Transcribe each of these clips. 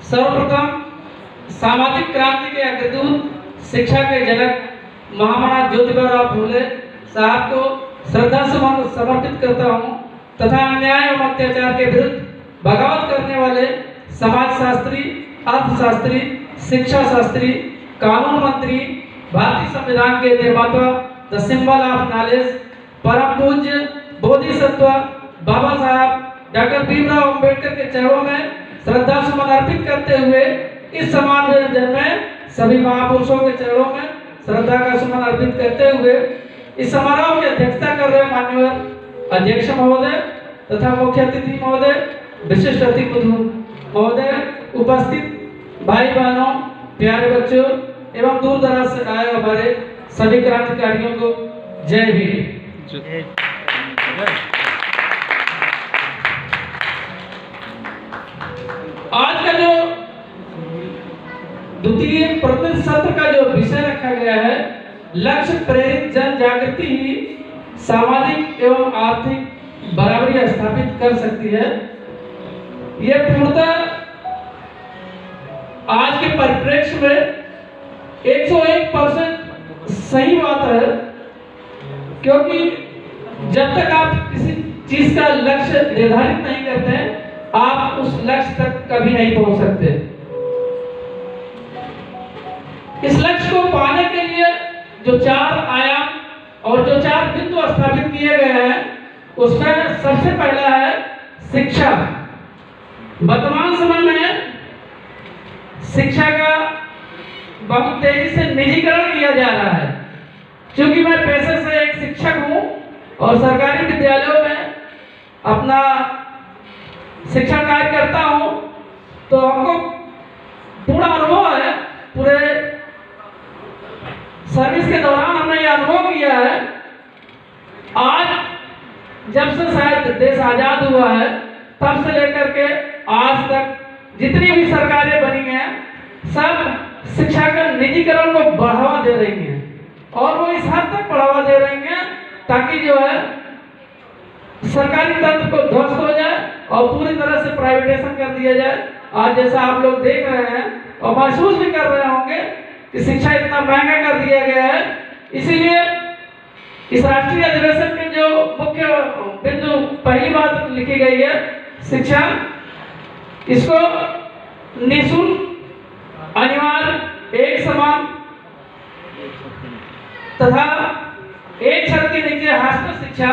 सर्वप्रथम सामाजिक क्रांति के अग्रदूत, शिक्षा के जनक महामना ज्योतिबा फूले साहब को श्रद्धा सुमन समर्पित करता हूँ तथा अन्याय एवं अत्याचार के विरुद्ध बगावत करने वाले समाजशास्त्री, अर्थशास्त्री, शिक्षा शास्त्री, कानून मंत्री, भारतीय संविधान के निर्माता, द सिंबल ऑफ नॉलेज, परम पूज्य बोधिसत्व बाबा साहब डॉक्टर भीमराव अंबेडकर के चरणों में श्रद्धा सुमन अर्पित करते हुए इस सम्मान दिन में सभी महापुरुषों के चरणों में श्रद्धा का सुमन अर्पित करते हुए इस समारोह की अध्यक्षता कर रहे माननीय अध्यक्ष महोदय तथा मुख्य अतिथि महोदय, विशिष्ट अतिथि महोदय, उपस्थित भाई बहनों, प्यारे बच्चों एवं दूर दराज से आए हमारे सभी क्रांतिकारियों को जय भीम। आज का जो द्वितीय प्रतिनिधि सत्र का जो विषय रखा गया है, लक्ष्य प्रेरित जन जागृति ही सामाजिक एवं आर्थिक बराबरी स्थापित कर सकती है। यह पूर्णतः आज के परिप्रेक्ष्य में 101% सही बात है, क्योंकि जब तक आप किसी चीज का लक्ष्य निर्धारित नहीं करते आप उस लक्ष्य तक कभी नहीं पहुंच सकते। इस लक्ष्य को पाने के लिए जो 4 आयाम और जो 4 बिंदु स्थापित किए गए हैं, उसमें सबसे पहला है शिक्षा। वर्तमान समय में शिक्षा का बहुत तेजी से निजीकरण किया जा रहा है। क्योंकि मैं पेशे से एक शिक्षक हूं और सरकारी विद्यालयों में अपना शिक्षण कार्य करता हूं, तो हमको पूरा अनुभव है। पूरे सर्विस के दौरान हमने यह अनुभव किया है, आज जब से शायद देश आजाद हुआ है तब से लेकर के आज तक जितनी भी सरकारें बनी हैं, सब शिक्षा का निजीकरण को बढ़ावा दे रही हैं और वो इस हद तक बढ़ावा दे रही हैं ताकि जो है सरकारी तंत्र को ध्वस्त हो जाए और पूरी तरह से प्राइवेटाइजेशन कर दिया जाए। आज जैसा आप लोग देख रहे हैं और महसूस भी कर रहे होंगे कि शिक्षा इतना महंगा कर दिया गया है। इसीलिए इस राष्ट्रीय अधिवेशन में जो मुख्य बिंदु पहली बात लिखी गई है शिक्षा, इसको निःशुल्क, अनिवार्य, एक समान तथा एक छत के नीचे हॉस्टल शिक्षा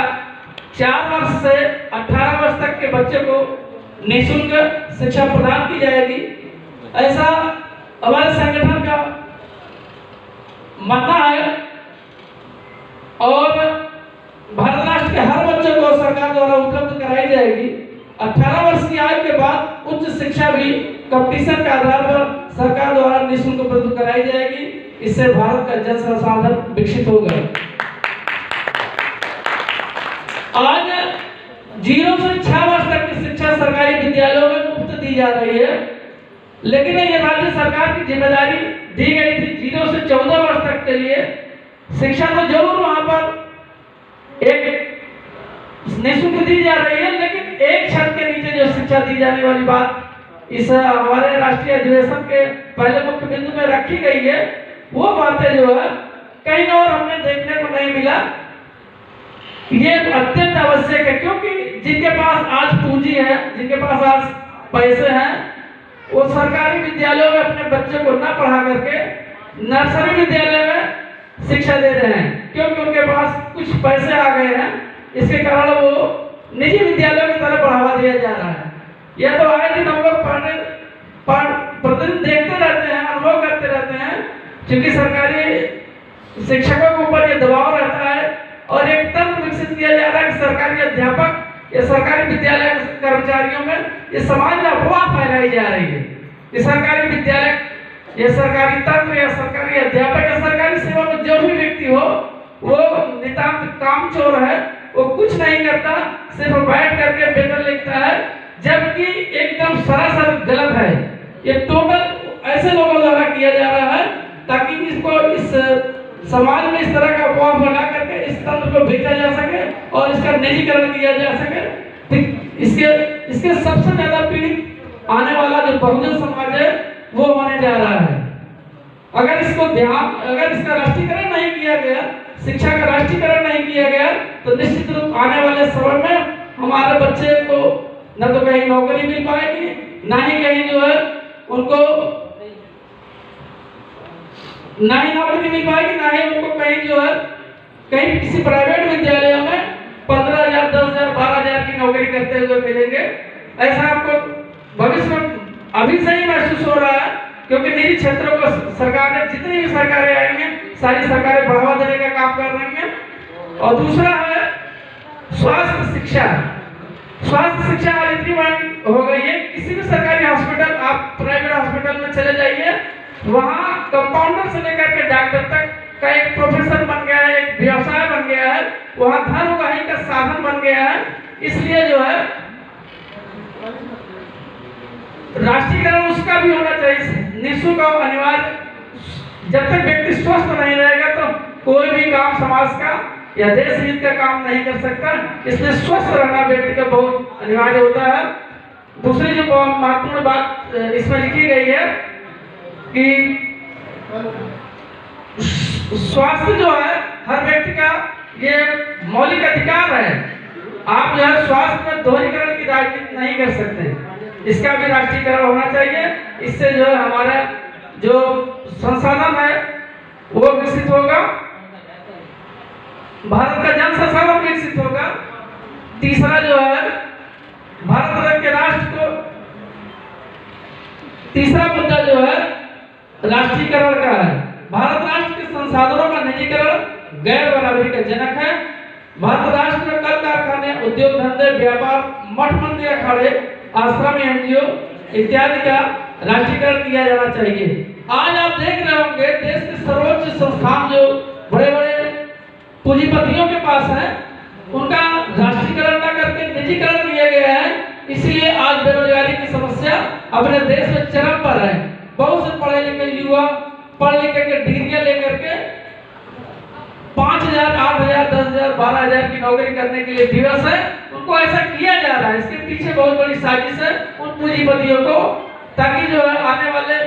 4 वर्ष से 18 वर्ष तक के बच्चे को निःशुल्क शिक्षा प्रदान की जाएगी, ऐसा हमारे संगठन का मानना है। और भारत राष्ट्र के हर बच्चे को सरकार द्वारा उपलब्ध कराई जाएगी। 18 वर्ष की आयु के बाद उच्च शिक्षा भी कंपटीशन के आधार पर सरकार द्वारा निःशुल्क उपलब्ध कराई जाएगी। इससे भारत का जन संसाधन विकसित होगा। आज 0 से 6 वर्ष तक की शिक्षा सरकारी विद्यालयों में मुफ्त दी जा रही है, लेकिन ये राज्य सरकार की जिम्मेदारी दी गई थी 0 से 14 वर्ष तक के लिए शिक्षा तो जरूर वहां पर एक निःशुल्क दी जा रही है, लेकिन एक छत के नीचे जो शिक्षा दी जाने वाली बात इस हमारे राष्ट्रीय अधिवेशन के पहले मुख्य बिंदु में रखी गई है, वो बातें जो है कहीं और हमने देखने को नहीं मिला। ये अत्यंत आवश्यक है, क्योंकि जिनके पास आज पूंजी है, जिनके पास आज पैसे हैं, वो सरकारी विद्यालयों में अपने बच्चों को न पढ़ा करके नर्सरी विद्यालय में शिक्षा दे रहे हैं, क्योंकि उनके पास कुछ पैसे आ गए हैं। इसके कारण वो निजी विद्यालयों की तरफ बढ़ावा दिया जा रहा है। यह तो आए दिन हम लोग प्रतिदिन देखते रहते हैं, अनुभव करते रहते हैं, क्योंकि सरकारी शिक्षकों के ऊपर यह दबाव रहता है और एक तंत्र विकसित किया जा रहा है कि सरकारी अध्यापक या सरकारी विद्यालय कर्मचारियों में ये समाज में अफवाह फैलाई जा रही है कि सरकारी विद्यालय या सरकारी तंत्र या सरकारी अध्यापक या सरकारी सेवा में जो भी व्यक्ति हो वो नितांत कामचोर है, वो कुछ नहीं करता, सिर्फ बैठ करके वेतन लिखता है, जबकि एकदम सरासर गलत है। ये टोटल ऐसे लोगों द्वारा किया जा रहा है ताकि इसको इस समाज में इस तरह का अफवाह फैला करके इस तंत्र को बेचा जा सके और इसका निजीकरण किया जा सके। इसके सबसे ज्यादा पीड़ित आने वाला जो बहुजन समाज है वो होने जा रहा है। अगर इसका राष्ट्रीयकरण नहीं किया गया, शिक्षा का राष्ट्रीयकरण नहीं किया गया, तो निश्चित रूप आने वाले समय में हमारे बच्चे को न तो कहीं नौकरी मिल पाएगी, ना ही कहीं जो है उनको ना ही नौकरी मिल पाएगी, ना ही उनको कहीं जो है कहीं किसी प्राइवेट विद्यालय में 15,000, 10,000, 12,000 की नौकरी करते हुए मिलेंगे। ऐसा आपको भविष्य में अभी से ही महसूस हो रहा है, क्योंकि निजी क्षेत्रों को सरकारें, जितनी भी सरकारें आएंगी सारी सरकारें बढ़ावा देने का काम कर रही हैं। और दूसरा है स्वास्थ्य शिक्षा। स्वास्थ्य शिक्षा आज इतनी महंगी हो गई है, किसी भी सरकारी हॉस्पिटल, आप प्राइवेट हॉस्पिटल में चले जाइए, वहाँ कंपाउंडर से लेकर के डॉक्टर तक का एक प्रोफेशन बन गया है, एक व्यवसाय बन गया है, वहाँ धन उगाही का साधन बन गया है। इसलिए जो है राष्ट्रीयकरण उसका भी होना चाहिए, निःशुल्क और अनिवार्य। जब तक व्यक्ति स्वस्थ नहीं रहेगा तो कोई भी काम समाज का या देश हित का काम नहीं कर सकता। इसलिए स्वस्थ रहना व्यक्ति का बहुत अनिवार्य होता है। दूसरी जो महत्वपूर्ण बात इसमें लिखी गई है कि स्वास्थ्य जो है हर व्यक्ति का ये मौलिक अधिकार है। आप जो है स्वास्थ्य में दोहरीकरण की राजनीति नहीं कर सकते, इसका भी राष्ट्रीयकरण होना चाहिए। इससे जो है हमारा जो संसाधन है वो विकसित होगा, भारत का जन संसाधन विकसित होगा। तीसरा जो है भारत के राष्ट्र को, तीसरा मुद्दा जो है राष्ट्रीयकरण का है। भारत राष्ट्र के संसाधनों का निजीकरण गैर बराबरी का जनक है। भारत राष्ट्र में कल कारखाने, उद्योग धंधे, व्यापार, मठ मंदिर, अखाड़े, आश्रम, एनजीओ इत्यादि का राष्ट्रीयकरण किया जाना चाहिए। आज आप देख रहे होंगे देश के सर्वोच्च संस्थान जो बड़े बड़े पूंजीपतियों के पास है, उनका राष्ट्रीयकरण न करके निजीकरण किया गया है। इसलिए आज बेरोजगारी की समस्या अपने देश में चरम पर है। बहुत से पढ़े लिखे युवा पढ़ लिख के डिग्रियां लेकर के 5,000, 8,000, 10,000, 12,000 की नौकरी करने के लिए दिवस है। उनको ऐसा किया जा रहा है, इसके पीछे बहुत बड़ी साजिश है उन पूंजीपतियों को, ताकि जो है आने वाले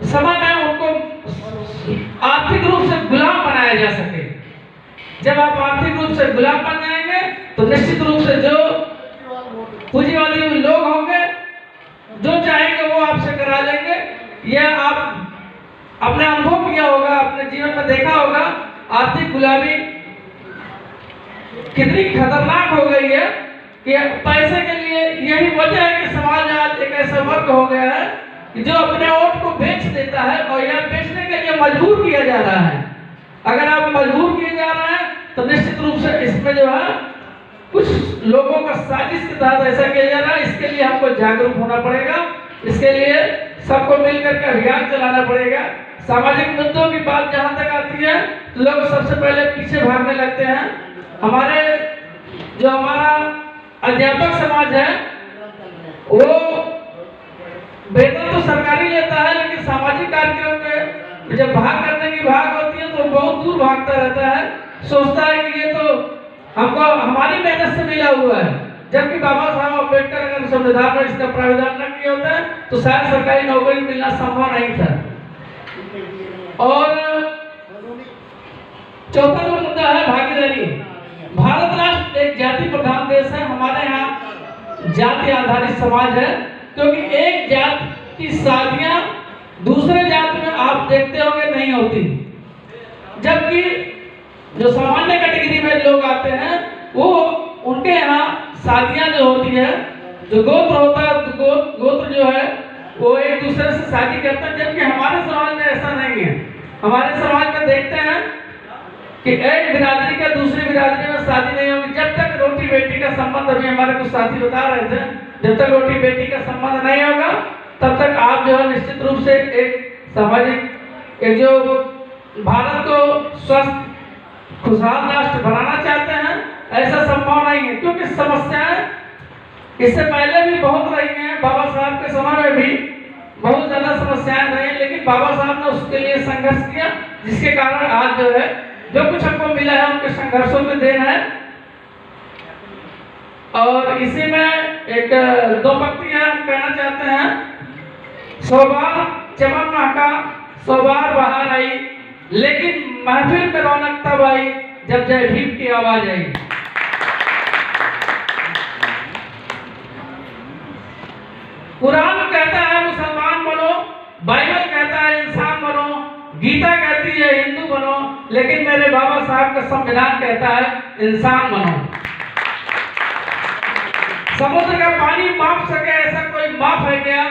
समय में उनको आर्थिक रूप से गुलाम बनाया जा सके। जब आप आर्थिक रूप से गुलाम बन जाएंगे तो निश्चित रूप से जो पूंजीवादी लोग होंगे जो चाहेंगे वो आपसे करा लेंगे। यह आप अपने अनुभव किया होगा, अपने जीवन में देखा होगा, आर्थिक गुलामी कितनी खतरनाक हो गई है कि पैसे के लिए। यही वजह है कि समाज आज एक ऐसा वर्ग हो गया है कि जो अपने वोट को बेच देता है और यह बेचने के लिए मजबूर किया जा रहा है। अगर आप मजबूर किए जा रहे हैं तो निश्चित रूप से इसमें जो है कुछ लोगों का साजिश के तहत ऐसा किया जा रहा है। इसके लिए हमको जागरूक होना पड़ेगा, इसके लिए सबको मिलकर के अभियान चलाना पड़ेगा। सामाजिक मुद्दों की बात जहां तक आती है तो लोग सबसे पहले पीछे भागने लगते हैं। हमारा अध्यापक समाज है वो वेतन तो सरकारी लेता है, लेकिन सामाजिक कार्यक्रम में जब भाग करने की भाग होती है तो बहुत दूर भागता रहता है, सोचता है कि ये तो हमको हमारी मेहनत से मिला हुआ है। जबकि बाबा साहब अम्बेडकर अगर संविधान में इसका प्रावधान न किया होता है तो शायद सरकारी नौकरी मिलना संभव नहीं था। और चौथा जो मुद्दा है भागीदारी। भारत राष्ट्र एक जाति प्रधान देश है। हमारे यहाँ जाति आधारित समाज है, क्योंकि एक जात की शादियां दूसरे जात में आप देखते होंगे नहीं होती। जबकि जो सामान्य कैटेगरी में लोग आते हैं वो उनके यहाँ शादियां जो होती है, जो गोत्र होता है, गोत्र जो है वो एक दूसरे से शादी करते हैं। जबकि हमारे समाज में ऐसा नहीं है। हमारे समाज में देखते हैं कि एक बिरादरी का दूसरी बिरादरी में शादी नहीं होगी जब तक रोटी बेटी का संबंध, अभी हमारे कुछ साथी बता रहे थे, जब तक रोटी बेटी का संबंध नहीं होगा तब तक आप जो है निश्चित रूप से एक सामाजिक एक जो भारत को स्वस्थ खुशहाल राष्ट्र बनाना चाहते हैं, ऐसा संभव नहीं है। क्योंकि समस्याएं इससे पहले भी बहुत रही हैं, बाबा साहब के समय में भी बहुत ज्यादा समस्याएं रही, लेकिन बाबा साहब ने उसके लिए संघर्ष किया, जिसके कारण आज जो है जो कुछ हमको मिला है उनके संघर्षों की देन है। और इसी में एक दो पंक्तियां हम कहना चाहते हैं। सौ बार चमन महका, सौ बार बाहर आई, लेकिन महफिल में रौनक तब आई जब जय भीम की आवाज आई। कुरान कहता है मुसलमान बनो, बाइबल कहता है इंसान बनो, गीता कहती है हिंदू बनो, लेकिन मेरे बाबा साहब का संविधान कहता है इंसान बनो। समुद्र का पानी माप सके ऐसा कोई माप है क्या?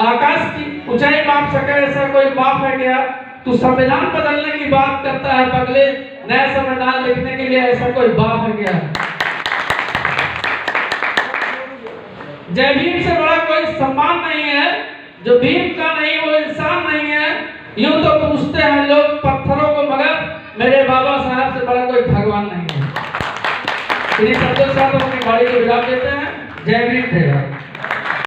आकाश की ऊंचाई माप सके ऐसा कोई माप है क्या? तू संविधान बदलने की बात करता है पगले, नया संविधान लिखने के लिए ऐसा कोई बाप है क्या? जय भीम से बड़ा कोई सम्मान नहीं है, जो भीम का नहीं वो इंसान नहीं है। यूं तो पूछते हैं लोग पत्थरों को, मगर मेरे बाबा साहब से बड़ा कोई भगवान नहीं है। इन्हीं शब्दों के साथ अपनी गाड़ी को विराम देते हैं। जय भीम जय भारत।